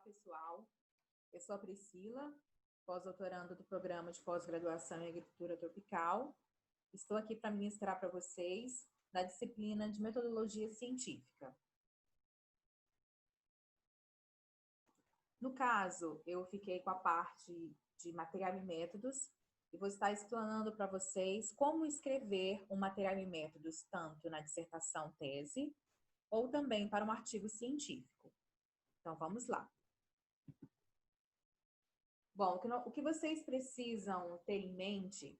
pessoal. Eu sou a Priscila, pós-doutoranda do programa de pós-graduação em agricultura tropical. Estou aqui para ministrar para vocês da disciplina de metodologia científica. No caso, eu fiquei com a parte de material e métodos e vou estar explanando para vocês como escrever um material e métodos tanto na dissertação tese ou também para um artigo científico. Então, vamos lá. Bom, o que vocês precisam ter em mente,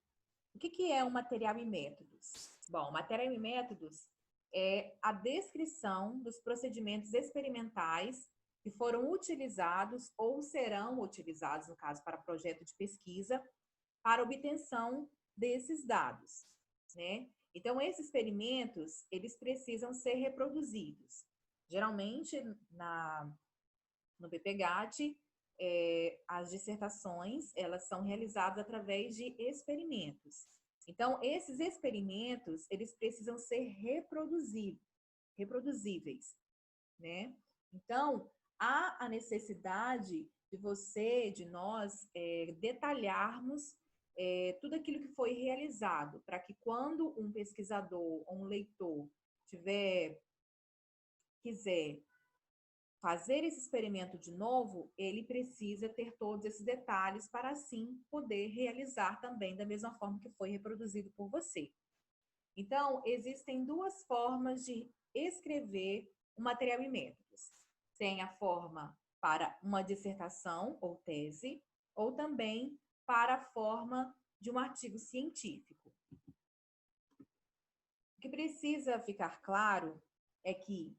o que é um material e métodos? Bom, material e métodos é a descrição dos procedimentos experimentais que foram utilizados ou serão utilizados, no caso, para projeto de pesquisa, para obtenção desses dados, né? Então, esses experimentos, eles precisam ser reproduzidos. Geralmente, no BPGAT, as dissertações, elas são realizadas através de experimentos. Então, esses experimentos, eles precisam ser reproduzíveis, né? Então, há a necessidade de você, de nós, detalharmos tudo aquilo que foi realizado, para que quando um pesquisador ou um leitor quiser fazer esse experimento de novo, ele precisa ter todos esses detalhes para assim poder realizar também da mesma forma que foi reproduzido por você. Então, existem duas formas de escrever o material e métodos. Tem a forma para uma dissertação ou tese, ou também para a forma de um artigo científico. O que precisa ficar claro é que,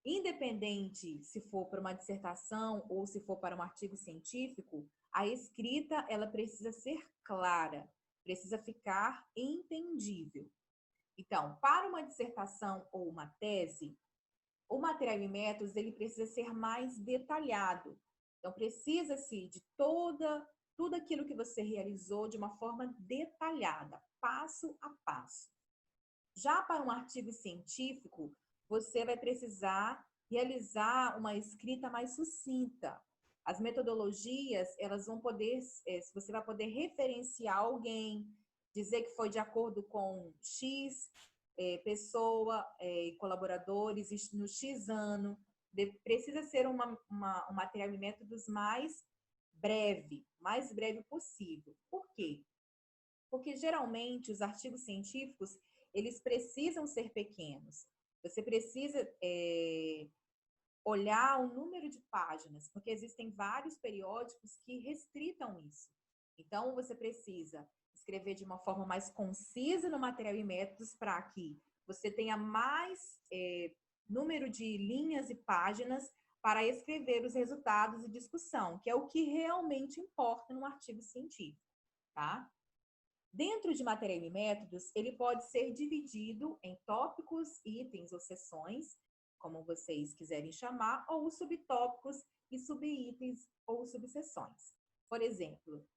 independente se for para uma dissertação ou se for para um artigo científico, a escrita ela precisa ser clara, precisa ficar entendível. Então, para uma dissertação ou uma tese, o material e métodos ele precisa ser mais detalhado. Então, precisa-se de tudo aquilo que você realizou de uma forma detalhada, passo a passo. Já para um artigo científico, você vai precisar realizar uma escrita mais sucinta. As metodologias, elas vão poder, você vai poder referenciar alguém, dizer que foi de acordo com X pessoa e colaboradores no X ano. Precisa ser um material e métodos mais breve possível. Por quê? Porque geralmente os artigos científicos, eles precisam ser pequenos. Você precisa olhar o número de páginas, porque existem vários periódicos que restritam isso. Então, você precisa escrever de uma forma mais concisa no material e métodos para que você tenha mais número de linhas e páginas para escrever os resultados e discussão, que é o que realmente importa no artigo científico, tá? Dentro de material e métodos, ele pode ser dividido em tópicos, itens ou seções, como vocês quiserem chamar, ou subtópicos e subitens ou subseções. Por exemplo,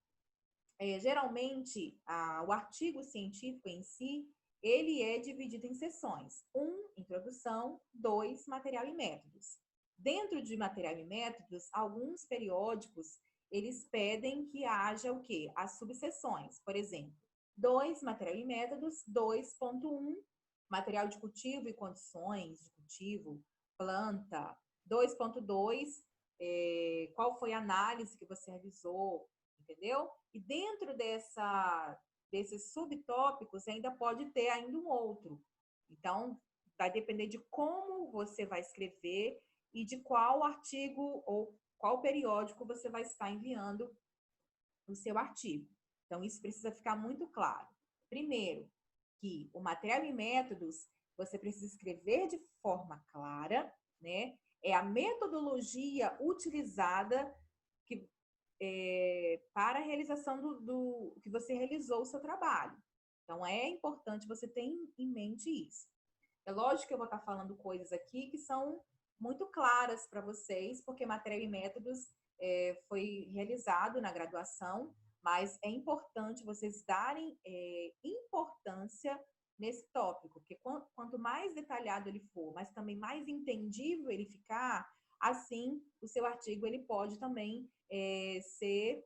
geralmente, o artigo científico em si, ele é dividido em seções. 1, introdução, 2, material e métodos. Dentro de material e métodos, alguns periódicos, eles pedem que haja o quê? As subseções. Por exemplo, 2, material e métodos, 2.1, material de cultivo e condições de cultivo, planta, 2.2, qual foi a análise que você realizou, entendeu? E dentro desses subtópicos ainda pode ter ainda um outro. Então, vai depender de como você vai escrever e de qual artigo ou qual periódico você vai estar enviando o seu artigo. Então, isso precisa ficar muito claro. Primeiro, que o material e métodos você precisa escrever de forma clara, né? É a metodologia utilizada para a realização do que você realizou o seu trabalho. Então, é importante você ter em mente isso. É lógico que eu vou estar falando coisas aqui que são muito claras para vocês, porque material e métodos foi realizado na graduação, mas é importante vocês darem importância nesse tópico, porque quanto mais detalhado ele for, mas também mais entendível ele ficar, assim o seu artigo ele pode também ser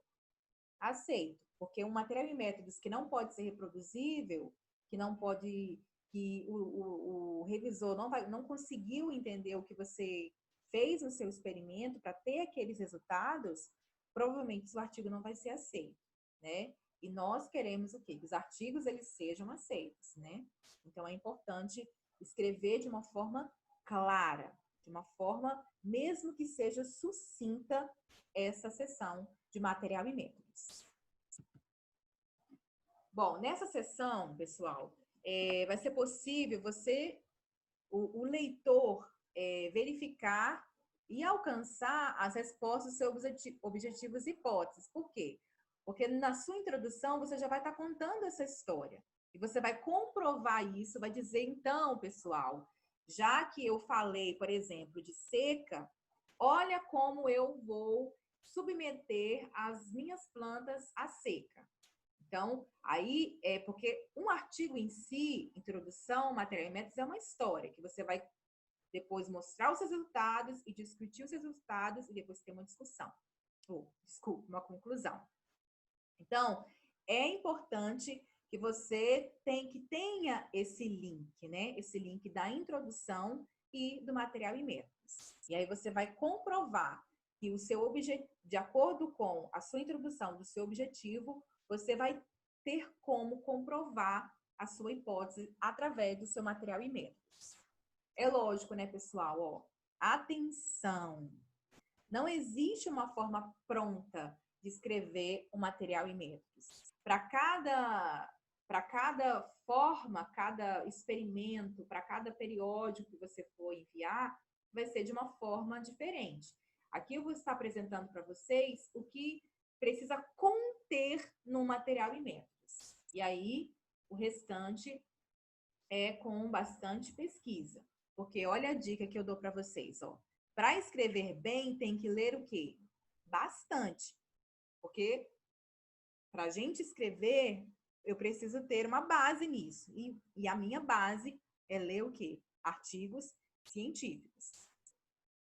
aceito. Porque um material e métodos que não pode ser reproduzível, que não pode, que o revisor não conseguiu entender o que você fez no seu experimento para ter aqueles resultados, provavelmente o artigo não vai ser aceito, né? E nós queremos o quê? Que os artigos eles sejam aceitos, né? Então é importante escrever de uma forma clara, de uma forma, mesmo que seja sucinta, essa seção de material e métodos. Bom, nessa sessão, pessoal, vai ser possível o leitor, verificar e alcançar as respostas dos seus objetivos e hipóteses. Por quê? Porque na sua introdução você já vai estar contando essa história. E você vai comprovar isso, vai dizer, então, pessoal, já que eu falei, por exemplo, de seca, olha como eu vou submeter as minhas plantas à seca. Então, aí é porque um artigo em si, introdução, material e métodos, é uma história que você vai depois mostrar os resultados e discutir os resultados e depois ter uma discussão. Desculpa, uma conclusão. Então, é importante que você tenha esse link, né? Esse link da introdução e do material e métodos. E aí você vai comprovar que o seu objetivo, de acordo com a sua introdução do seu objetivo, você vai ter como comprovar a sua hipótese através do seu material e métodos. É lógico, né, pessoal? Ó, atenção! Não existe uma forma pronta de escrever o material e métodos. Para cada forma, cada experimento, para cada periódico que você for enviar, vai ser de uma forma diferente. Aqui eu vou estar apresentando para vocês o que precisa conter no material e métodos. E aí, o restante é com bastante pesquisa. Porque olha a dica que eu dou para vocês, ó. Para escrever bem, tem que ler o quê? Bastante. Porque para a gente escrever, eu preciso ter uma base nisso. E a minha base é ler o quê? Artigos científicos.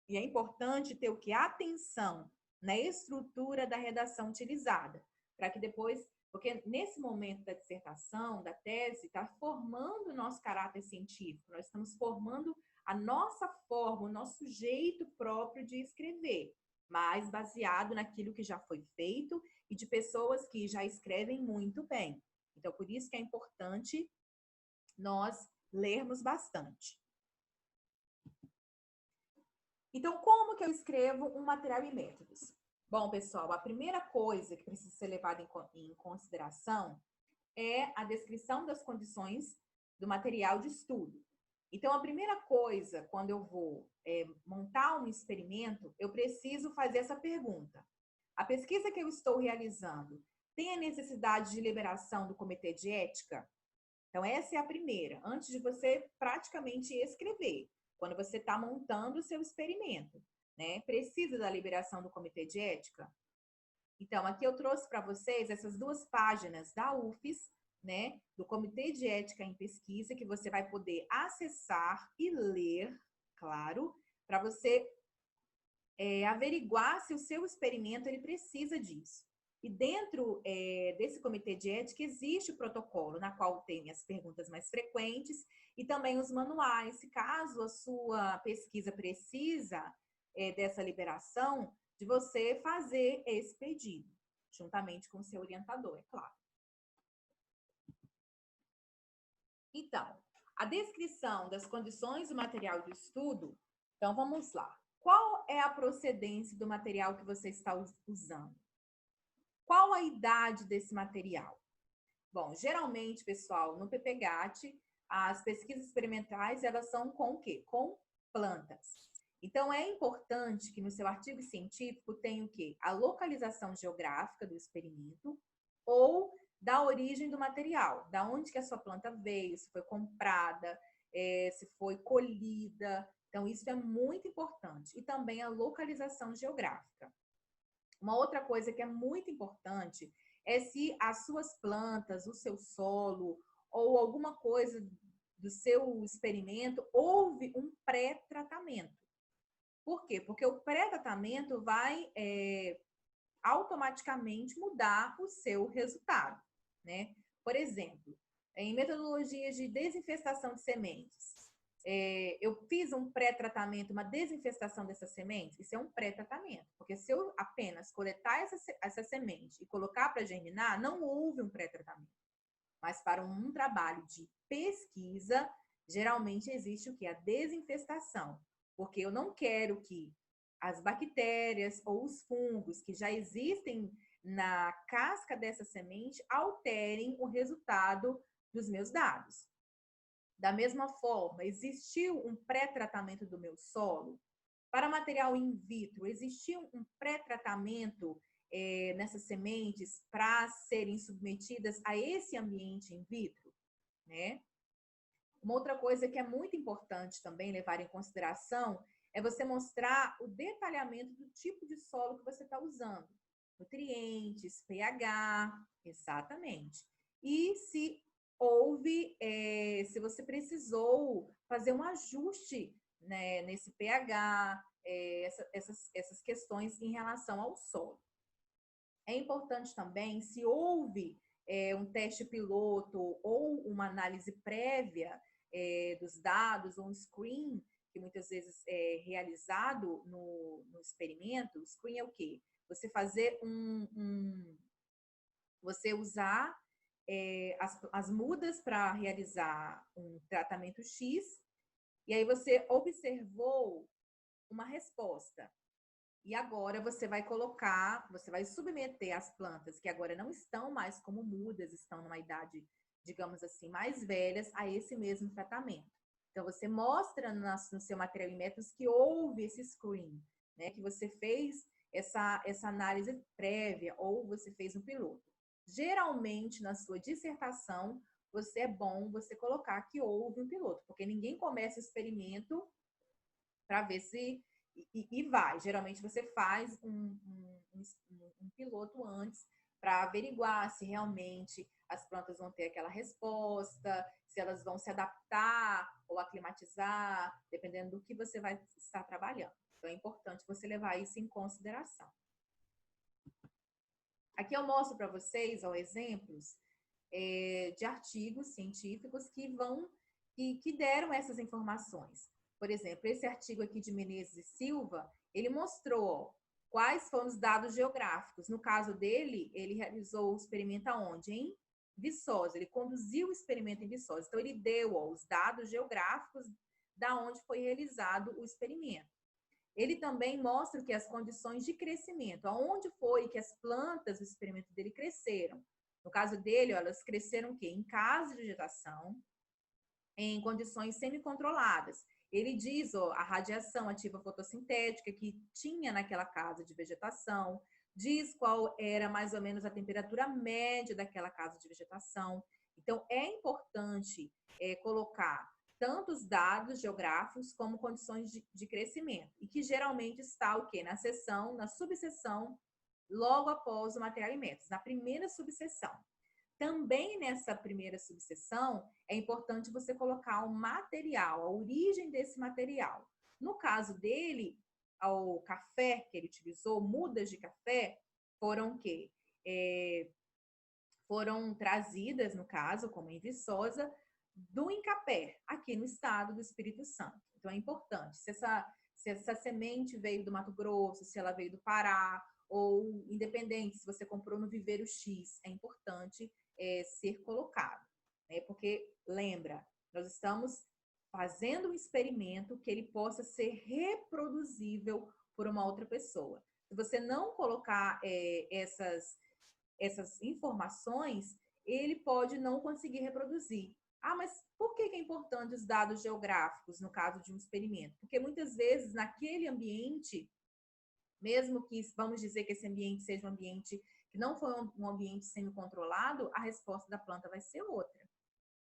E é importante ter o quê? Atenção na estrutura da redação utilizada. Para que depois, porque nesse momento da dissertação, da tese, está formando o nosso caráter científico. Nós estamos formando a nossa forma, o nosso jeito próprio de escrever, mas baseado naquilo que já foi feito e de pessoas que já escrevem muito bem. Então, por isso que é importante nós lermos bastante. Então, como que eu escrevo um material e métodos? Bom, pessoal, a primeira coisa que precisa ser levada em consideração é a descrição das condições do material de estudo. Então, a primeira coisa, quando eu vou montar um experimento, eu preciso fazer essa pergunta. A pesquisa que eu estou realizando tem a necessidade de liberação do comitê de ética? Então, essa é a primeira, antes de você praticamente escrever, quando você está montando o seu experimento, né? Precisa da liberação do comitê de ética? Então, aqui eu trouxe para vocês essas 2 páginas da UFES, né, do Comitê de Ética em Pesquisa, que você vai poder acessar e ler, claro, para você averiguar se o seu experimento ele precisa disso. E dentro desse Comitê de Ética existe o protocolo, na qual tem as perguntas mais frequentes e também os manuais. Se caso a sua pesquisa precisa dessa liberação, de você fazer esse pedido, juntamente com o seu orientador, é claro. Então, a descrição das condições do material de estudo, então vamos lá. Qual é a procedência do material que você está usando? Qual a idade desse material? Bom, geralmente, pessoal, no PPGAT, as pesquisas experimentais, elas são com o quê? Com plantas. Então, é importante que no seu artigo científico tenha o quê? A localização geográfica do experimento ou da origem do material, da onde que a sua planta veio, se foi comprada, se foi colhida. Então, isso é muito importante. E também a localização geográfica. Uma outra coisa que é muito importante é se as suas plantas, o seu solo ou alguma coisa do seu experimento houve um pré-tratamento. Por quê? Porque o pré-tratamento vai automaticamente mudar o seu resultado, né? Por exemplo, em metodologias de desinfestação de sementes, eu fiz um pré-tratamento, uma desinfestação dessas sementes, isso é um pré-tratamento, porque se eu apenas coletar essa semente e colocar para germinar, não houve um pré-tratamento. Mas para um trabalho de pesquisa, geralmente existe o que? A desinfestação, porque eu não quero que as bactérias ou os fungos que já existem na casca dessa semente alterem o resultado dos meus dados. Da mesma forma, existiu um pré-tratamento do meu solo? Para material in vitro, existiu um pré-tratamento nessas sementes para serem submetidas a esse ambiente in vitro, né? Uma outra coisa que é muito importante também levar em consideração é você mostrar o detalhamento do tipo de solo que você está usando. Nutrientes, pH, exatamente. E se houve, se você precisou fazer um ajuste, né, nesse pH, essas questões em relação ao solo. É importante também, se houve um teste piloto ou uma análise prévia dos dados, ou um screen, que muitas vezes é realizado no experimento. O screen é o quê? Você fazer você usar as mudas para realizar um tratamento X, e aí você observou uma resposta. E agora você vai colocar, você vai submeter as plantas que agora não estão mais como mudas, estão numa idade, digamos assim, mais velhas, a esse mesmo tratamento. Então, você mostra no seu material em métodos que houve esse screen, né? Que você fez essa análise prévia ou você fez um piloto. Geralmente, na sua dissertação, é bom você colocar que houve um piloto, porque ninguém começa o experimento para ver se e vai. Geralmente você faz um piloto antes para averiguar se realmente as plantas vão ter aquela resposta, se elas vão se adaptar ou aclimatizar, dependendo do que você vai estar trabalhando. Então é importante você levar isso em consideração. Aqui eu mostro para vocês exemplos de artigos científicos que deram essas informações. Por exemplo, esse artigo aqui de Menezes e Silva, ele mostrou quais foram os dados geográficos. No caso dele, ele realizou o experimento aonde? Em Viçosa. Ele conduziu o experimento em Viçosa. Então, ele deu os dados geográficos da onde foi realizado o experimento. Ele também mostra que as condições de crescimento, aonde foi que as plantas do experimento dele cresceram. No caso dele, elas cresceram o quê? Em casa de vegetação, em condições semi-controladas. Ele diz a radiação ativa fotossintética que tinha naquela casa de vegetação, diz qual era mais ou menos a temperatura média daquela casa de vegetação. Então, é importante colocar tanto os dados geográficos como condições de crescimento, e que geralmente está o quê? Na subseção, logo após o material e métodos, na primeira subseção. Também nessa primeira subseção, é importante você colocar o material, a origem desse material. No caso dele, o café que ele utilizou, mudas de café, foram o quê? Foram trazidas, no caso, como em Viçosa, do Incapé, aqui no estado do Espírito Santo. Então, é importante. Se essa semente veio do Mato Grosso, se ela veio do Pará, ou independente, se você comprou no viveiro X, é importante ser colocado, né? Porque, lembra, nós estamos fazendo um experimento que ele possa ser reproduzível por uma outra pessoa. Se você não colocar essas informações, ele pode não conseguir reproduzir. Ah, mas por que é importante os dados geográficos no caso de um experimento? Porque muitas vezes naquele ambiente, mesmo que vamos dizer que esse ambiente seja um ambiente que não foi um ambiente semi-controlado, a resposta da planta vai ser outra.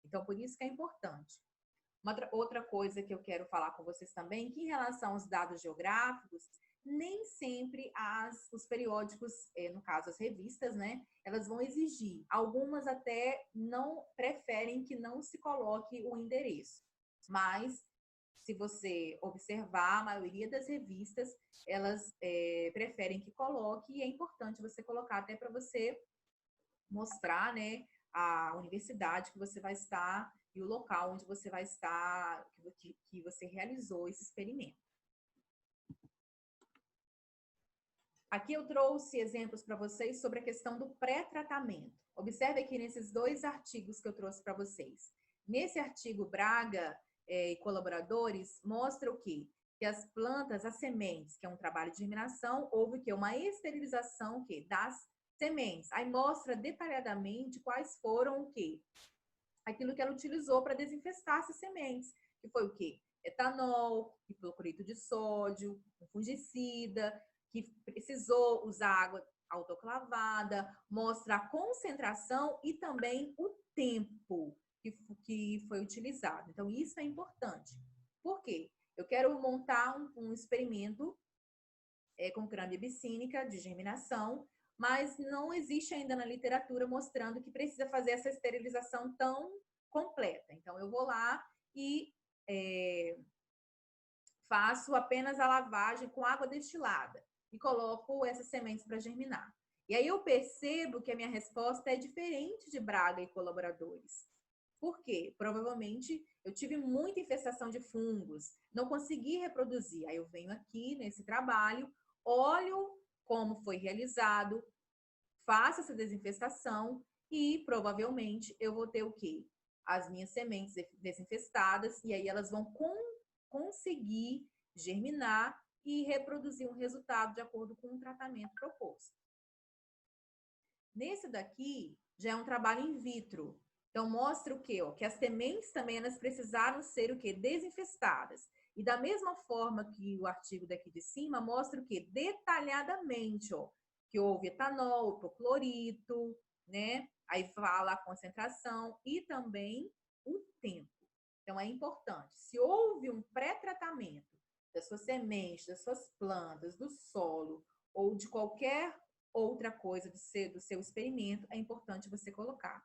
Então, por isso que é importante. Outra coisa que eu quero falar com vocês também, que em relação aos dados geográficos, nem sempre os periódicos, no caso as revistas, né, elas vão exigir. Algumas até não preferem que não se coloque o endereço. Mas se você observar, a maioria das revistas, elas preferem que coloque, e é importante você colocar até para você mostrar, né, a universidade que você vai estar e o local onde você vai estar, que você realizou esse experimento. Aqui eu trouxe exemplos para vocês sobre a questão do pré-tratamento. Observe aqui nesses 2 artigos que eu trouxe para vocês. Nesse artigo, Braga e colaboradores mostra o quê? Que as plantas, as sementes, que é um trabalho de germinação, houve o quê? Uma esterilização o quê? Das sementes. Aí mostra detalhadamente quais foram o quê? Aquilo que ela utilizou para desinfestar essas sementes, que foi o quê? Etanol, hipoclorito de sódio, um fungicida, que precisou usar água autoclavada, mostra a concentração e também o tempo que foi utilizado. Então, isso é importante. Por quê? Eu quero montar um experimento com crâmbia abissínica de germinação, mas não existe ainda na literatura mostrando que precisa fazer essa esterilização tão completa. Então, eu vou lá e faço apenas a lavagem com água destilada e coloco essas sementes para germinar. E aí eu percebo que a minha resposta é diferente de Braga e colaboradores. Por quê? Provavelmente eu tive muita infestação de fungos, não consegui reproduzir. Aí eu venho aqui nesse trabalho, olho como foi realizado, faço essa desinfestação e provavelmente eu vou ter o quê? As minhas sementes desinfestadas e aí elas vão conseguir germinar e reproduzir um resultado de acordo com o tratamento proposto. Nesse daqui, já é um trabalho in vitro. Então, mostra o quê? Ó, que as sementes também elas precisaram ser o quê? Desinfestadas. E da mesma forma que o artigo daqui de cima, mostra o quê? Detalhadamente, ó, que houve etanol, hipoclorito, né? Aí fala a concentração e também o tempo. Então, é importante. Se houve um pré-tratamento das suas sementes, das suas plantas, do solo ou de qualquer outra coisa do seu experimento, é importante você colocar.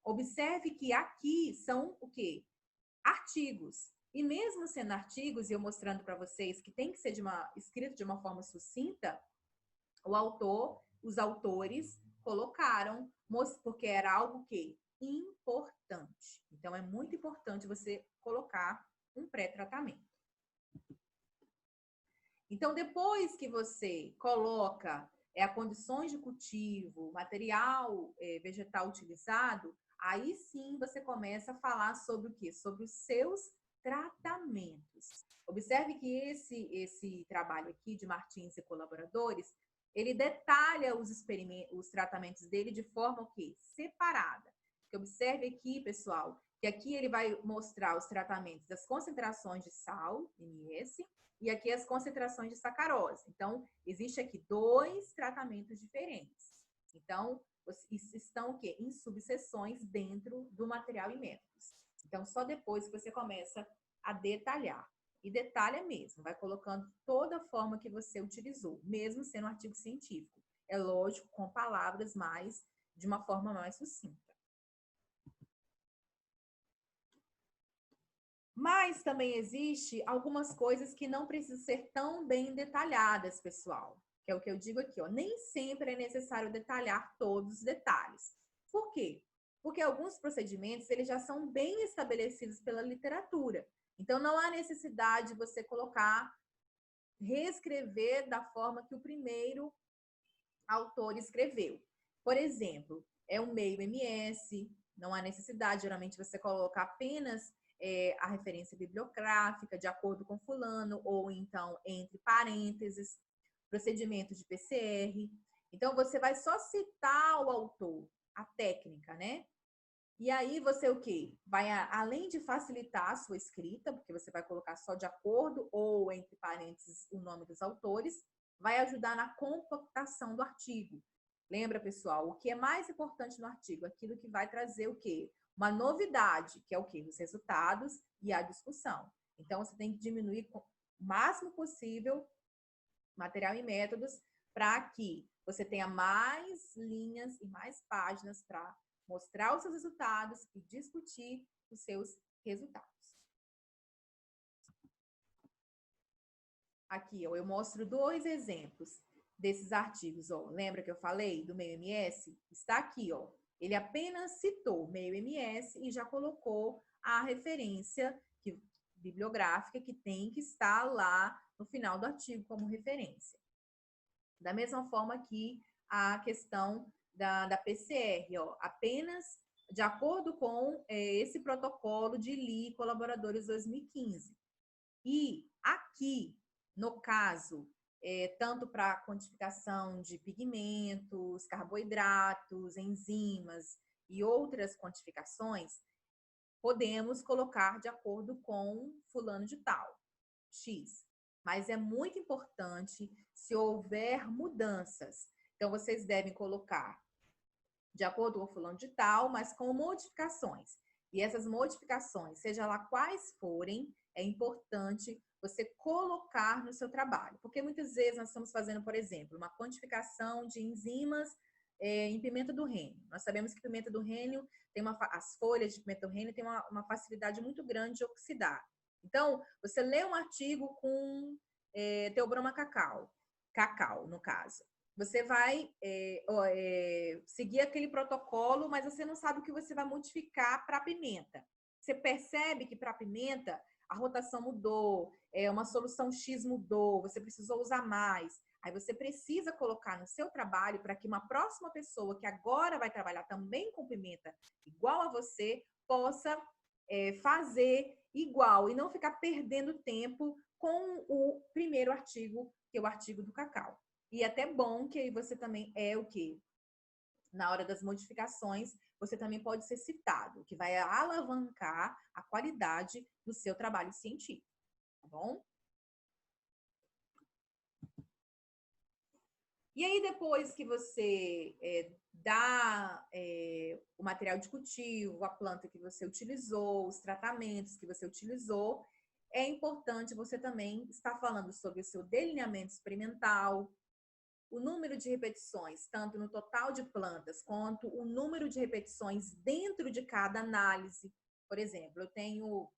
Observe que aqui são o quê? Artigos. E mesmo sendo artigos, e eu mostrando para vocês que tem que ser escrito de uma forma sucinta, os autores colocaram, porque era algo que importante. Então, é muito importante você colocar um pré-tratamento. Então, depois que você coloca as condições de cultivo, material vegetal utilizado, aí sim você começa a falar sobre o quê? Sobre os seus tratamentos. Observe que esse trabalho aqui de Martins e colaboradores, ele detalha os tratamentos dele de forma o quê? Separada. Porque observe aqui, pessoal, que aqui ele vai mostrar os tratamentos das concentrações de sal, MS, e aqui as concentrações de sacarose. Então, existe aqui 2 tratamentos diferentes. Então, estão o quê? Em subseções dentro do material e métodos. Então, só depois que você começa a detalhar. E detalha mesmo, vai colocando toda a forma que você utilizou, mesmo sendo um artigo científico. É lógico, com palavras mais, de uma forma mais sucinta. Mas também existe algumas coisas que não precisam ser tão bem detalhadas, pessoal. Que é o que eu digo aqui, ó. Nem sempre é necessário detalhar todos os detalhes. Por quê? Porque alguns procedimentos, eles já são bem estabelecidos pela literatura. Então, não há necessidade de você reescrever da forma que o primeiro autor escreveu. Por exemplo, é um meio MS, não há necessidade, geralmente você coloca apenas a referência bibliográfica, de acordo com fulano, ou então entre parênteses, procedimento de PCR. Então, você vai só citar o autor, a técnica, né? E aí você o quê? Vai, além de facilitar a sua escrita, porque você vai colocar só de acordo ou entre parênteses o nome dos autores, vai ajudar na compactação do artigo. Lembra, pessoal, o que é mais importante no artigo? Aquilo que vai trazer o quê? Uma novidade, que é o quê? Os resultados e a discussão. Então, você tem que diminuir o máximo possível material e métodos para que você tenha mais linhas e mais páginas para mostrar os seus resultados e discutir os seus resultados. Aqui, ó, eu mostro 2 exemplos desses artigos, ó. Lembra que eu falei do meio-ms? Está aqui, ó. Ele apenas citou meio-ms e já colocou a referência bibliográfica que tem que estar lá no final do artigo como referência. Da mesma forma que a questão da PCR, ó, apenas de acordo com esse protocolo de LI Colaboradores 2015. E aqui, no caso, tanto para quantificação de pigmentos, carboidratos, enzimas e outras quantificações, podemos colocar de acordo com fulano de tal, X. Mas é muito importante se houver mudanças. Então, vocês devem colocar de acordo com fulano de tal, mas com modificações. E essas modificações, seja lá quais forem, é importante você colocar no seu trabalho. Porque muitas vezes nós estamos fazendo, por exemplo, uma quantificação de enzimas em pimenta do reino. Nós sabemos que pimenta do reino tem as folhas de pimenta do reino têm uma facilidade muito grande de oxidar. Então, você lê um artigo com teobroma cacau, no caso. Você vai seguir aquele protocolo, mas você não sabe o que você vai modificar para a pimenta. Você percebe que para a pimenta a rotação mudou, uma solução X mudou, você precisou usar mais. Aí você precisa colocar no seu trabalho para que uma próxima pessoa que agora vai trabalhar também com pimenta igual a você possa fazer igual e não ficar perdendo tempo com o primeiro artigo, que é o artigo do cacau. E até bom que aí você também o quê? Na hora das modificações, você também pode ser citado, que vai alavancar a qualidade do seu trabalho científico, tá bom? E aí, depois que você dá o material de cultivo, a planta que você utilizou, os tratamentos que você utilizou, é importante você também estar falando sobre o seu delineamento experimental, o número de repetições, tanto no total de plantas, quanto o número de repetições dentro de cada análise. Por exemplo, eu tenho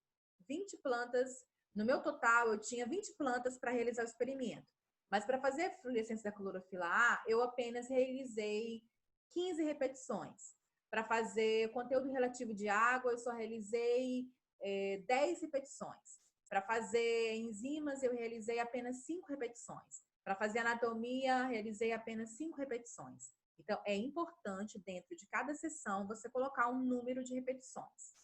20 plantas, no meu total eu tinha 20 plantas para realizar o experimento. Mas para fazer a fluorescência da clorofila A, eu apenas realizei 15 repetições. Para fazer conteúdo relativo de água, eu só realizei 10 repetições. Para fazer enzimas, eu realizei apenas 5 repetições. Para fazer anatomia, realizei apenas 5 repetições. Então, é importante, dentro de cada sessão, você colocar um número de repetições.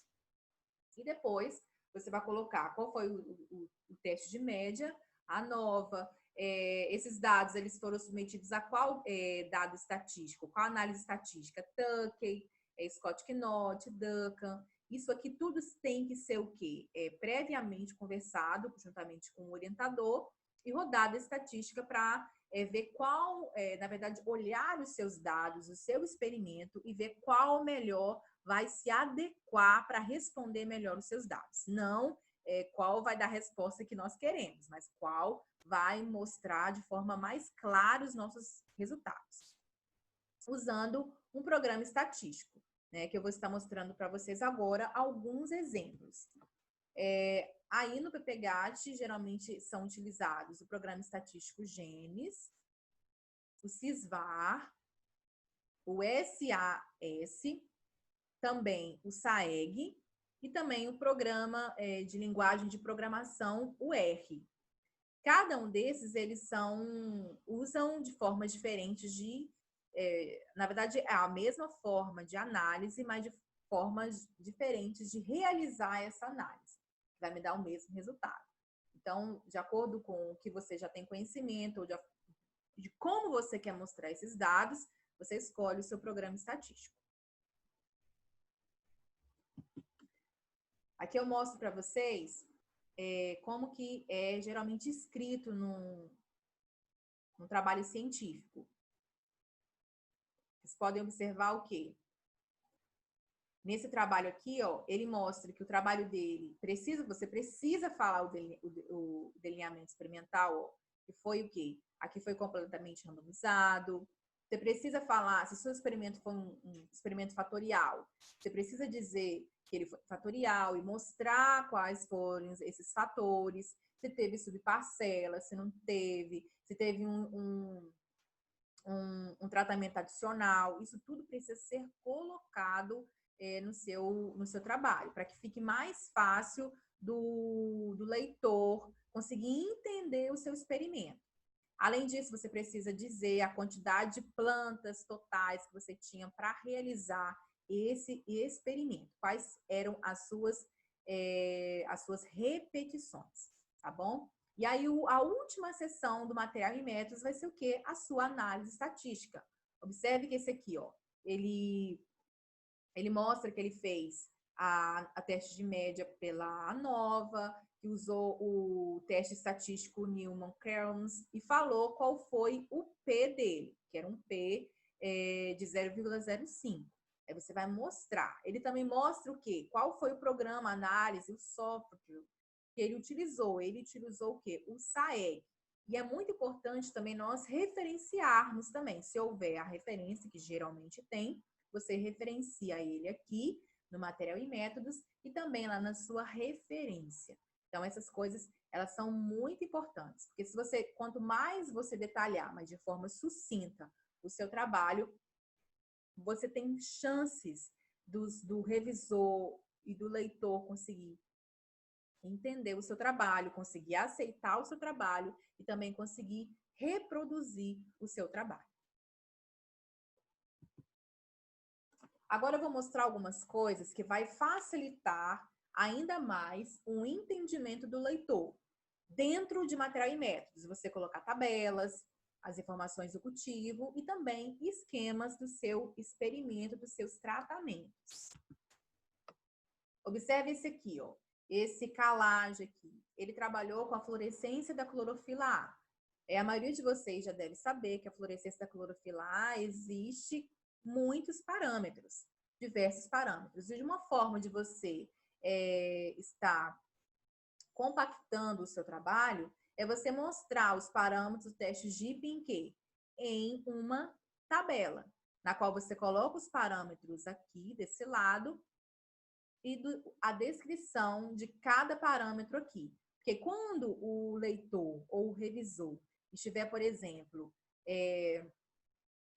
E depois, você vai colocar qual foi o teste de média, a nova. Esses dados, eles foram submetidos a qual dado estatístico? Qual análise estatística? Tukey, Scott-Knott, Duncan. Isso aqui tudo tem que ser o quê? Previamente conversado, juntamente com o orientador, e rodada estatística para ver qual, na verdade, olhar os seus dados, o seu experimento e ver qual melhor vai se adequar para responder melhor os seus dados. Não qual vai dar a resposta que nós queremos, mas qual vai mostrar de forma mais clara os nossos resultados. Usando um programa estatístico, né, que eu vou estar mostrando para vocês agora alguns exemplos. Aí no PPGAT, geralmente são utilizados o programa estatístico GENES, o SISVAR, o SAS, também o SAEG e também o programa de linguagem de programação, o R. Cada um desses, eles usam de formas diferentes na verdade, é a mesma forma de análise, mas de formas diferentes de realizar essa análise. Vai me dar o mesmo resultado. Então, de acordo com o que você já tem conhecimento, ou de como você quer mostrar esses dados, você escolhe o seu programa estatístico. Aqui eu mostro para vocês como que é geralmente escrito num trabalho científico. Vocês podem observar o quê? Nesse trabalho aqui, ó, ele mostra que o trabalho dele você precisa falar o delineamento experimental, ó, que foi o quê? Aqui foi completamente randomizado. Você precisa falar, se o seu experimento foi um experimento fatorial, você precisa dizer que ele foi fatorial e mostrar quais foram esses fatores. se teve subparcela, se não teve, se teve um tratamento adicional. Isso tudo precisa ser colocado no seu trabalho, para que fique mais fácil do leitor conseguir entender o seu experimento. Além disso, você precisa dizer a quantidade de plantas totais que você tinha para realizar esse experimento. Quais eram as suas repetições, tá bom? E aí, a última seção do material e métodos vai ser o quê? A sua análise estatística. Observe que esse aqui, ó, ele mostra que ele fez a teste de média pela ANOVA, que usou o teste estatístico Newman-Kearns e falou qual foi o P dele, que era um P de 0,05. Aí você vai mostrar. Ele também mostra o quê? Qual foi o programa, análise, o software que ele utilizou. Ele utilizou o quê? O SAEG. E é muito importante também nós referenciarmos também. Se houver a referência, que geralmente tem, você referencia ele aqui no material e métodos e também lá na sua referência. Então, essas coisas, elas são muito importantes, porque se você, quanto mais você detalhar, mas de forma sucinta, o seu trabalho, você tem chances do revisor e do leitor conseguir entender o seu trabalho, conseguir aceitar o seu trabalho e também conseguir reproduzir o seu trabalho. Agora eu vou mostrar algumas coisas que vai facilitar ainda mais o entendimento do leitor. Dentro de material e métodos, você colocar tabelas, as informações do cultivo e também esquemas do seu experimento, dos seus tratamentos. Observe esse aqui, ó. Esse calage aqui. Ele trabalhou com a fluorescência da clorofila A. A maioria de vocês já deve saber que a fluorescência da clorofila A existe muitos parâmetros, diversos parâmetros. E de uma forma de você estar compactando o seu trabalho é você mostrar os parâmetros do teste GIP em uma tabela, na qual você coloca os parâmetros aqui desse lado e a descrição de cada parâmetro aqui. Porque quando o leitor ou o revisor estiver, por exemplo,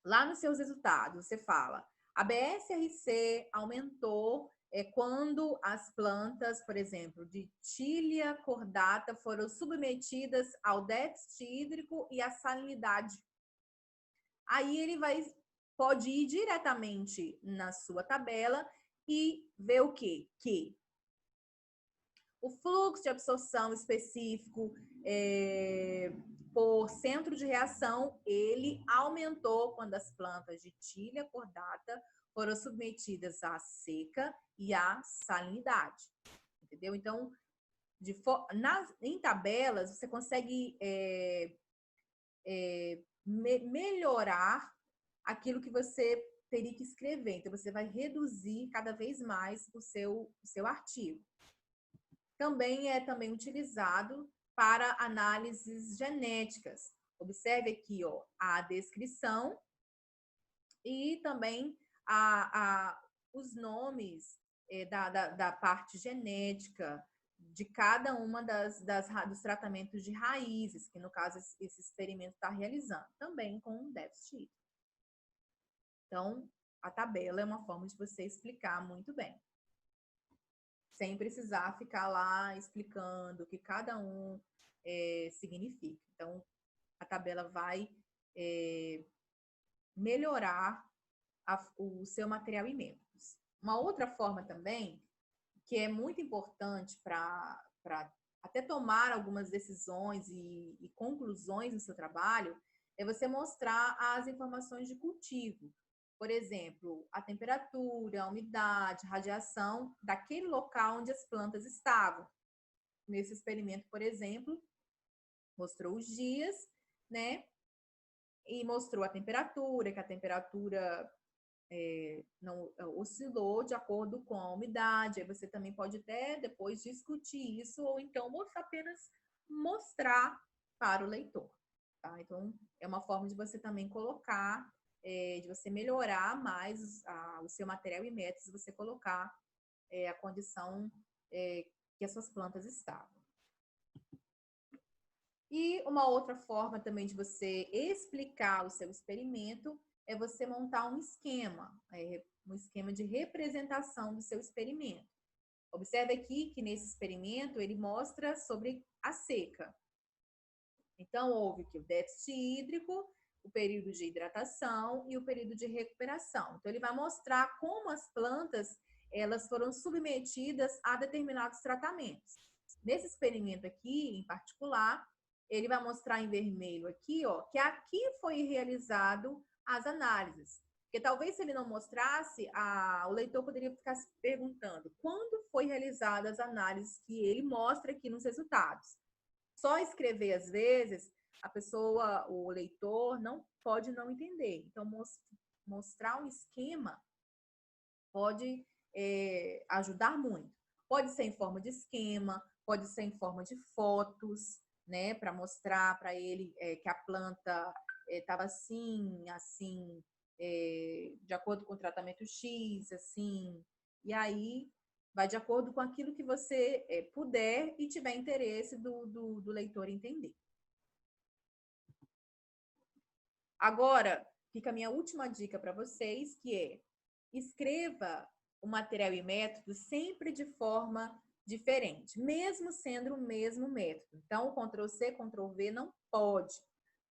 lá nos seus resultados, você fala, a BSRC aumentou quando as plantas, por exemplo, de Tilia cordata foram submetidas ao déficit hídrico e à salinidade. Aí ele pode ir diretamente na sua tabela e ver o quê? Que o fluxo de absorção específico por centro de reação, ele aumentou quando as plantas de Tilia cordata foram submetidas à seca e à salinidade. Entendeu? Então, em tabelas, você consegue melhorar aquilo que você teria que escrever. Então, você vai reduzir cada vez mais o seu artigo. Também é utilizado para análises genéticas. Observe aqui, ó, a descrição e também os nomes da parte genética de cada uma dos tratamentos de raízes, que no caso esse experimento está realizando, também com um déficit. Então, a tabela é uma forma de você explicar muito bem, sem precisar ficar lá explicando o que cada um significa. Então, a tabela vai melhorar o seu material e métodos. Uma outra forma também, que é muito importante para até tomar algumas decisões e conclusões no seu trabalho, é você mostrar as informações de cultivo. Por exemplo, a temperatura, a umidade, a radiação daquele local onde as plantas estavam. Nesse experimento, por exemplo, mostrou os dias, né? E mostrou a temperatura, que a temperatura não oscilou de acordo com a umidade. Aí você também pode até depois discutir isso, ou então apenas mostrar para o leitor. Tá? Então, é uma forma de você também colocar, de você melhorar mais o seu material e métodos, você colocar a condição que as suas plantas estavam. E uma outra forma também de você explicar o seu experimento é você montar um esquema de representação do seu experimento. Observe aqui que nesse experimento ele mostra sobre a seca. Então, houve que o déficit hídrico, o período de hidratação e o período de recuperação. Então, ele vai mostrar como as plantas elas foram submetidas a determinados tratamentos. Nesse experimento aqui, em particular, ele vai mostrar em vermelho aqui, ó, que aqui foi realizado as análises. Porque talvez se ele não mostrasse, o leitor poderia ficar se perguntando quando foi realizadas as análises que ele mostra aqui nos resultados. Só escrever, às vezes, a pessoa, o leitor, não pode não entender. Então, mostrar um esquema pode ajudar muito. Pode ser em forma de esquema, pode ser em forma de fotos, né, para mostrar para ele que a planta estava assim, assim, de acordo com o tratamento X, assim, e aí vai de acordo com aquilo que você puder e tiver interesse do leitor entender. Agora, fica a minha última dica para vocês, que é escreva o material e método sempre de forma diferente, mesmo sendo o mesmo método. Então, Ctrl+C, Ctrl+V não pode.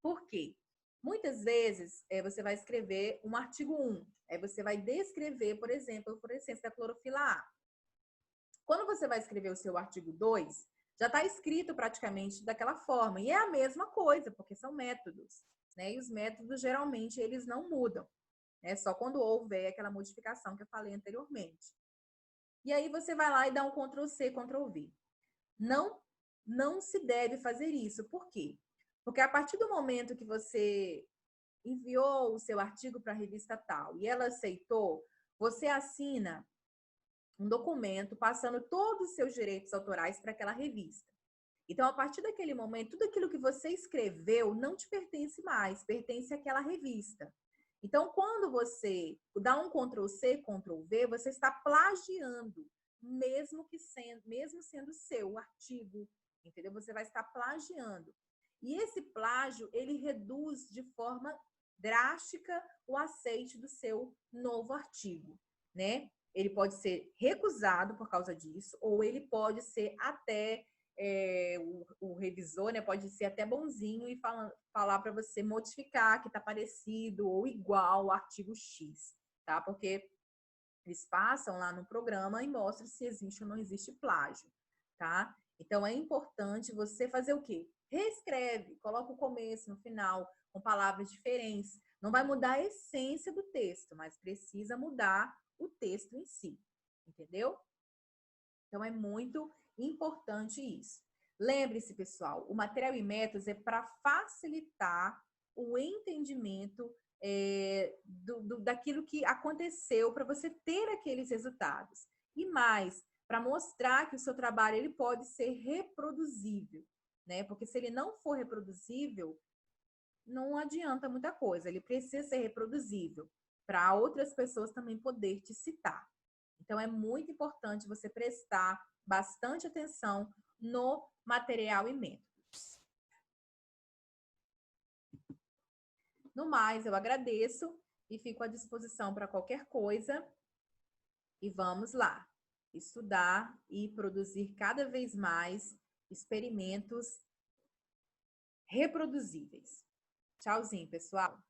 Por quê? Muitas vezes você vai escrever um artigo 1, aí você vai descrever, por exemplo, a fluorescência da clorofila A. Quando você vai escrever o seu artigo 2, já está escrito praticamente daquela forma. E é a mesma coisa, porque são métodos, né? E os métodos, geralmente, eles não mudam. É só quando houver aquela modificação que eu falei anteriormente. E aí você vai lá e dá um Ctrl+C, Ctrl+V. Não se deve fazer isso. Por quê? Porque a partir do momento que você enviou o seu artigo para a revista tal e ela aceitou, você assina um documento passando todos os seus direitos autorais para aquela revista. Então, a partir daquele momento, tudo aquilo que você escreveu não te pertence mais, pertence àquela revista. Então, quando você dá um Ctrl+C, Ctrl+V, você está plagiando, mesmo sendo seu artigo, entendeu? Você vai estar plagiando. E esse plágio, ele reduz de forma drástica o aceite do seu novo artigo, né? Ele pode ser recusado por causa disso, ou ele pode ser até o revisor, né, pode ser até bonzinho e falar para você modificar que está parecido ou igual ao artigo X, tá? Porque eles passam lá no programa e mostram se existe ou não existe plágio, tá? Então, é importante você fazer o quê? Reescreve, coloca o começo no final, com palavras diferentes. Não vai mudar a essência do texto, mas precisa mudar o texto em si, entendeu? Então, é muito importante isso. Lembre-se, pessoal, o material e métodos é para facilitar o entendimento daquilo que aconteceu para você ter aqueles resultados. E mais, para mostrar que o seu trabalho ele pode ser reproduzível, né? Porque se ele não for reproduzível, não adianta muita coisa. Ele precisa ser reproduzível para outras pessoas também poder te citar. Então, é muito importante você prestar bastante atenção no material e métodos. No mais, eu agradeço e fico à disposição para qualquer coisa. E vamos lá, estudar e produzir cada vez mais experimentos reproduzíveis. Tchauzinho, pessoal!